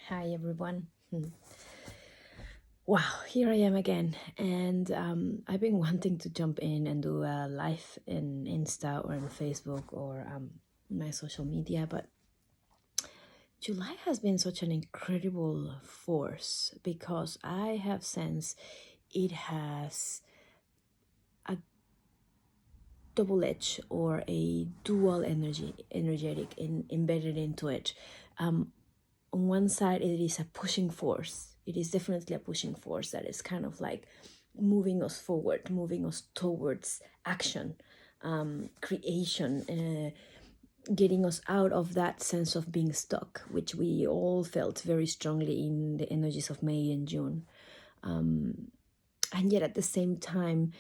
Hi everyone. Wow, here I am again, and I've been wanting to jump in and do a live in Insta or in Facebook or my social media, but July has been such an incredible force because I have sensed it has a double edge or a dual energetic embedded into it. On one side, it is a pushing force. It is definitely a pushing force that is kind of like moving us forward, moving us towards action, creation, getting us out of that sense of being stuck, which we all felt very strongly in the energies of May and June. And yet at the same time,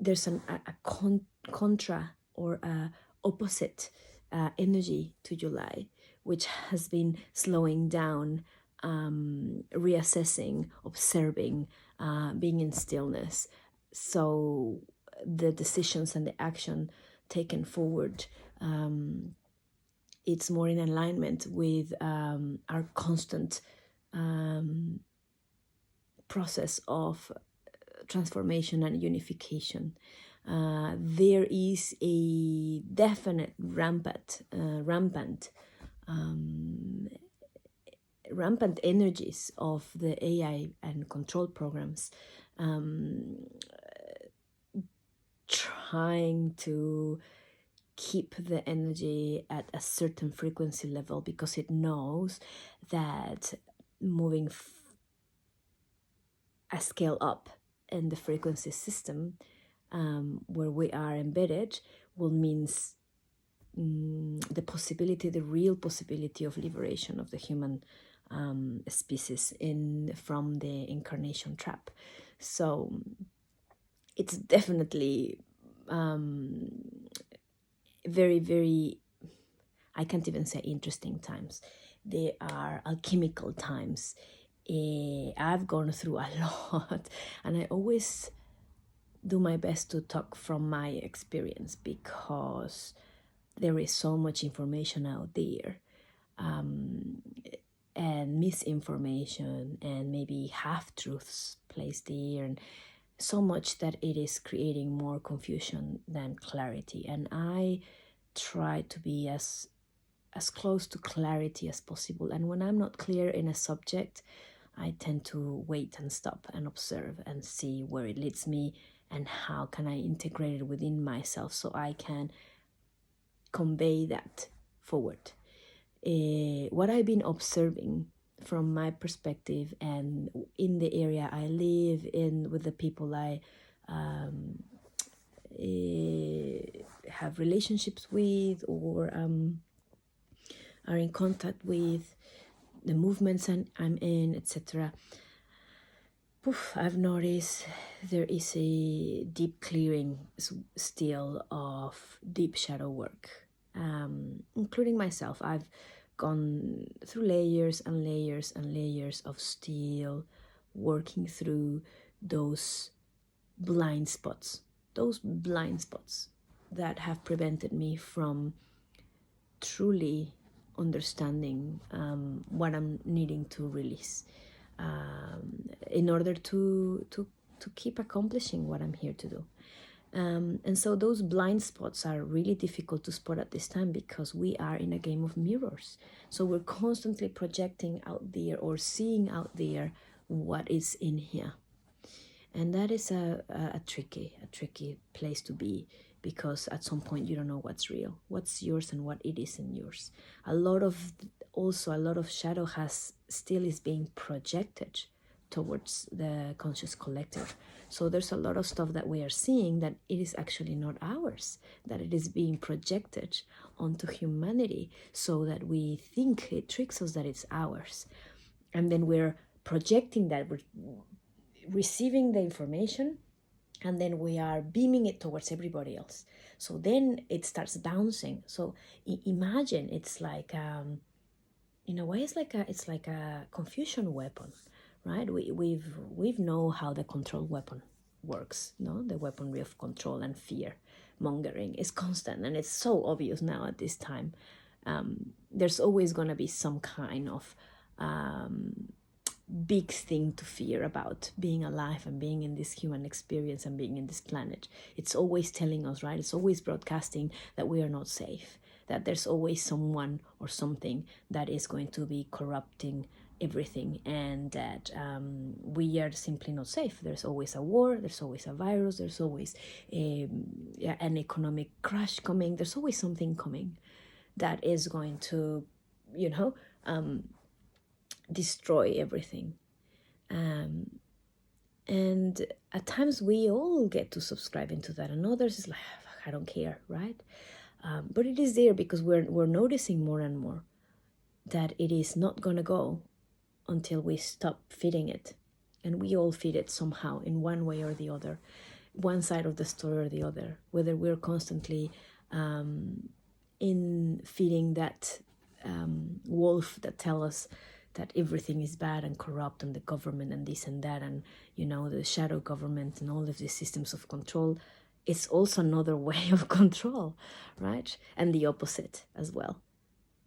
there's a contra or a opposite energy to July, which has been slowing down, reassessing, observing, being in stillness. So the decisions and the action taken forward, it's more in alignment with our constant process of transformation and unification. There is a definite rampant energies of the AI and control programs trying to keep the energy at a certain frequency level because it knows that moving a scale up in the frequency system where we are embedded will means the possibility, the real possibility of liberation of the human species from the incarnation trap. So it's definitely very, very, I can't even say interesting times. They are alchemical times. I've gone through a lot, and I always do my best to talk from my experience because there is so much information out there, and misinformation and maybe half-truths placed there, and so much that it is creating more confusion than clarity. And I try to be as close to clarity as possible. And when I'm not clear in a subject, I tend to wait and stop and observe and see where it leads me and how can I integrate it within myself so I can convey that forward. What I've been observing from my perspective and in the area I live in with the people I have relationships with or are in contact with, the movements I'm in, etc. I've noticed there is a deep clearing still of deep shadow work, including myself. I've gone through layers and layers and layers of still working through those blind spots that have prevented me from truly understanding what I'm needing to release in order to keep accomplishing what I'm here to do. And so those blind spots are really difficult to spot at this time because we are in a game of mirrors. So we're constantly projecting out there or seeing out there what is in here. And that is a tricky place to be, because at some point you don't know what's real, what's yours and what it isn't yours. A lot of shadow still is being projected towards the conscious collective. So there's a lot of stuff that we are seeing that it is actually not ours, that it is being projected onto humanity so that we think it tricks us that it's ours. And then we're projecting that, we're receiving the information, and then we are beaming it towards everybody else. So then it starts bouncing. So imagine it's like in a way it's like a confusion weapon, right? We've know how the control weapon works, no? The weaponry of control and fear mongering is constant, and it's so obvious now at this time. There's always going to be some kind of big thing to fear about being alive and being in this human experience and being in this planet. It's always telling us, right? It's always broadcasting that we are not safe, that there's always someone or something that is going to be corrupting everything, and that we are simply not safe. There's always a war, there's always a virus, there's always an economic crash coming, there's always something coming that is going to, destroy everything. And at times we all get to subscribe into that, and others is like, I don't care, right? But it is there because we're noticing more and more that it is not gonna go until we stop feeding it. And we all feed it somehow in one way or the other, one side of the story or the other, whether we're constantly in feeding that wolf that tell us that everything is bad and corrupt, and the government and this and that, and the shadow government and all of these systems of control. It's also another way of control, right? And the opposite as well,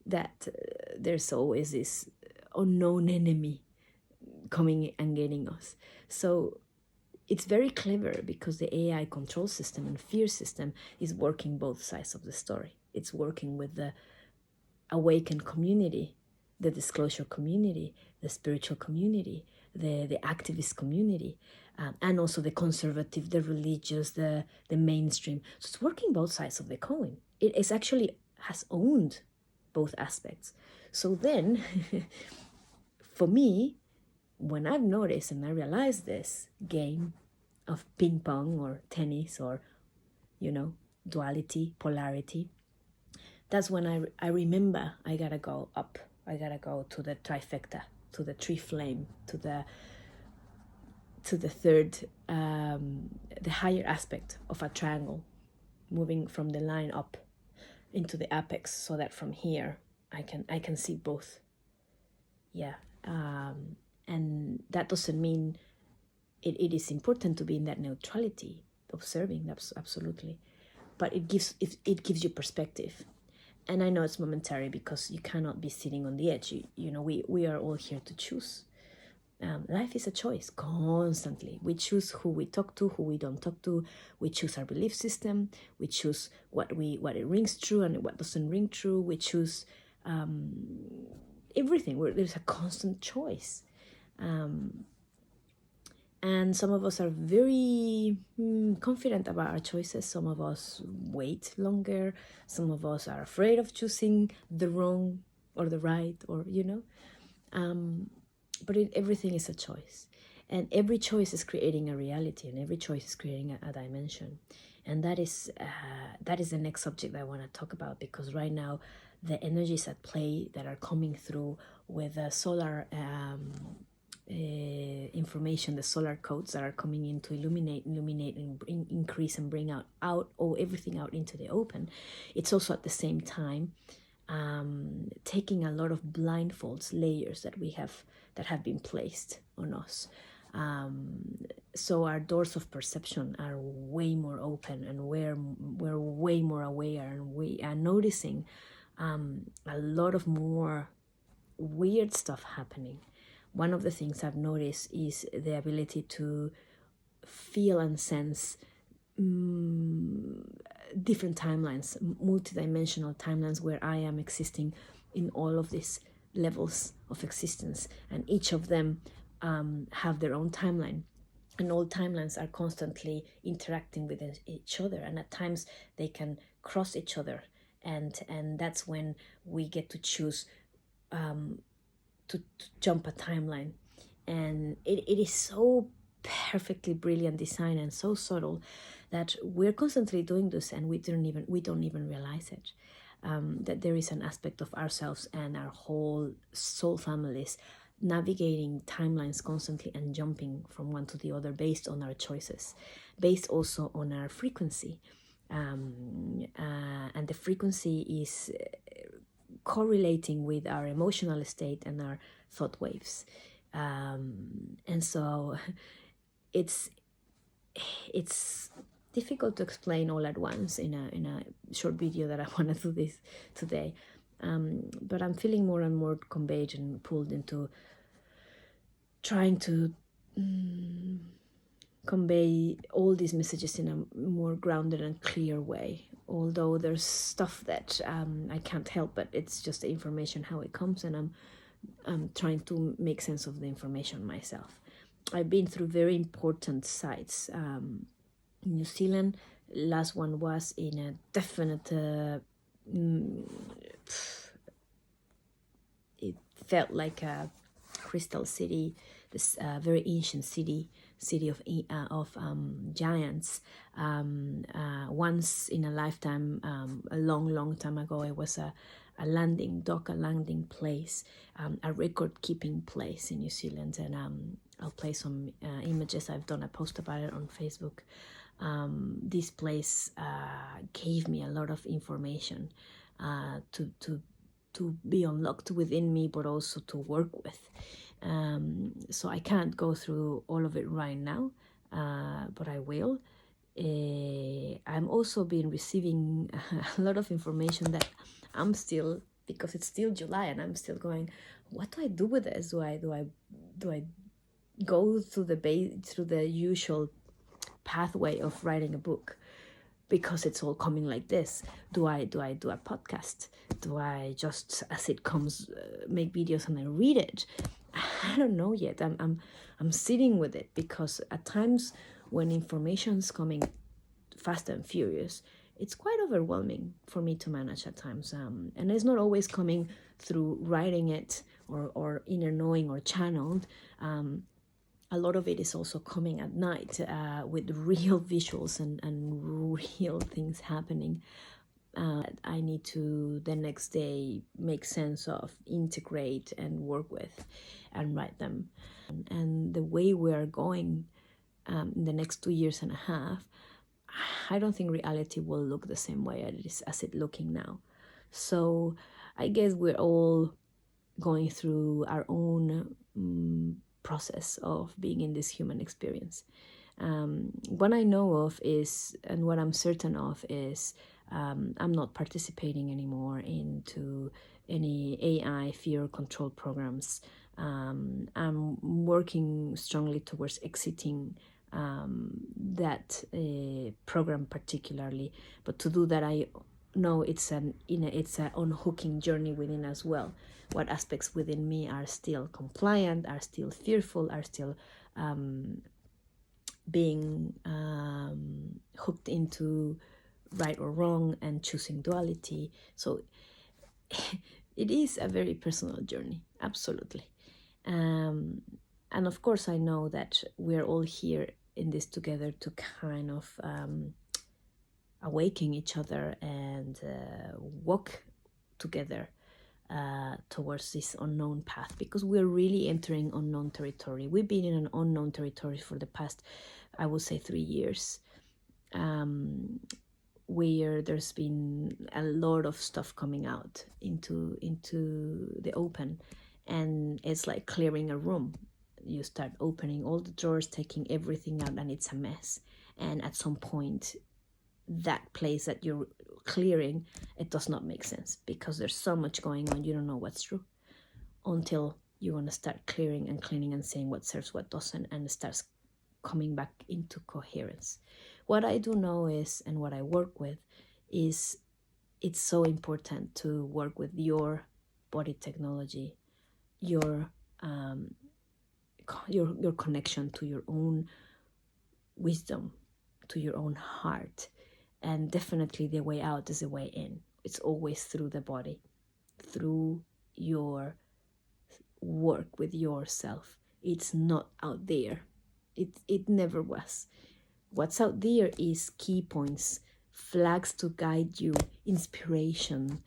that there's always this unknown enemy coming and getting us. So it's very clever because the AI control system and fear system is working both sides of the story. It's working with the awakened community, the disclosure community, the spiritual community, the activist community, and also the conservative, the religious, the mainstream. So it's working both sides of the coin. It is actually has owned both aspects. So then, for me, when I've noticed and I realized this game of ping pong or tennis or, duality, polarity, that's when I remember I gotta go up. I gotta go to the trifecta, to the tree flame, to the third, the higher aspect of a triangle, moving from the line up into the apex, so that from here I can see both. Yeah, and that doesn't mean it is important to be in that neutrality, observing, absolutely, but it gives you perspective. And I know it's momentary because you cannot be sitting on the edge. We are all here to choose. Life is a choice constantly. We choose who we talk to, who we don't talk to. We choose our belief system. We choose what it rings true and what doesn't ring true. We choose everything. There's a constant choice. And some of us are very confident about our choices. Some of us wait longer. Some of us are afraid of choosing the wrong or the right, or, but everything is a choice. And every choice is creating a reality, and every choice is creating a dimension. And that is the next subject I want to talk about, because right now the energies at play that are coming through with the solar information, the solar codes that are coming in to illuminate and increase and bring out everything out into the open. It's also at the same time taking a lot of blindfolds, layers that have been placed on us. So our doors of perception are way more open, and we're way more aware, and we are noticing a lot of more weird stuff happening. One of the things I've noticed is the ability to feel and sense different timelines, multidimensional timelines, where I am existing in all of these levels of existence, and each of them have their own timeline, and all timelines are constantly interacting with each other, and at times they can cross each other, and that's when we get to choose to jump a timeline. And it is so perfectly brilliant design and so subtle that we're constantly doing this, and we don't even realize it, that there is an aspect of ourselves and our whole soul families navigating timelines constantly and jumping from one to the other based on our choices, based also on our frequency, and the frequency is correlating with our emotional state and our thought waves, and so it's difficult to explain all at once in a short video that I want to do this today. But I'm feeling more and more conveyed and pulled into trying to convey all these messages in a more grounded and clear way. Although there's stuff that I can't help, but it's just the information how it comes, and I'm trying to make sense of the information myself. I've been through very important sites. New Zealand, last one was in a definite it felt like a crystal city, this very ancient city of giants. Once in a lifetime, a long time ago, it was a landing place, a record keeping place in New Zealand, and I'll play some images. I've done a post about it on Facebook. This place gave me a lot of information to be unlocked within me, but also to work with. So I can't go through all of it right now, but I will. I'm also been receiving a lot of information that I'm still, because it's still July and I'm still going, what do I do with this? Do I go through the usual pathway of writing a book, because it's all coming like this? Do I do a podcast? Do I just, as it comes, make videos and then read it? I don't know yet. I'm sitting with it, because at times when information's coming fast and furious, it's quite overwhelming for me to manage at times. And it's not always coming through writing it or inner knowing or channeled. A lot of it is also coming at night with real visuals and real things happening. I need to the next day make sense of, integrate and work with and write them. And the way we are going in the next 2.5 years, I don't think reality will look the same way as it's looking now. So I guess we're all going through our own process of being in this human experience. What I know of is, and what I'm certain of is, I'm not participating anymore into any AI fear control programs. I'm working strongly towards exiting that program particularly, but to do that, I know it's an unhooking journey within as well. What aspects within me are still compliant, are still fearful, are still being hooked into right or wrong and choosing duality. So it is a very personal journey, absolutely. And of course, I know that we're all here in this together to kind of awaken each other and walk together towards this unknown path, because we're really entering unknown territory. We've been in an unknown territory for the past, I would say, 3 years, where there's been a lot of stuff coming out into the open, and it's like clearing a room. You start opening all the drawers, taking everything out, and it's a mess. And at some point, that place that you're clearing, it does not make sense, because there's so much going on, you don't know what's true until you want to start clearing and cleaning and saying what serves, what doesn't, and it starts coming back into coherence. What I do know is, and what I work with is, it's so important to work with your body technology, your connection to your own wisdom, to your own heart. And definitely the way out is the way in. It's always through the body, through your work with yourself. It's not out there. It never was. What's out there is key points, flags to guide you, inspiration,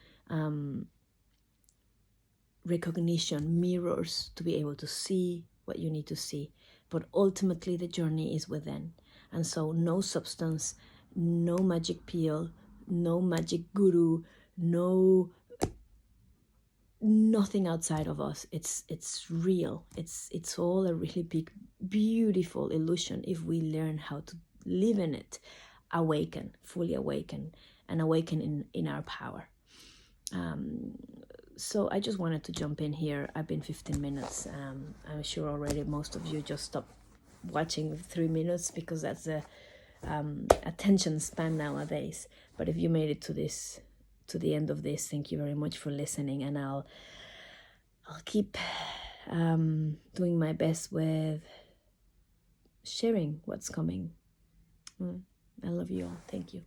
recognition, mirrors to be able to see what you need to see. But ultimately the journey is within. And so no substance, no magic pill, no magic guru, nothing outside of us. It's real. It's all a really big, beautiful illusion if we learn how to live in it, awaken, fully awaken, and awaken in our power. So I just wanted to jump in here. I've been 15 minutes. I'm sure already most of you just stopped watching 3 minutes, because that's the attention span nowadays. But if you made it to the end of this, thank you very much for listening, and I'll keep doing my best with sharing what's coming. I love you all. Thank you.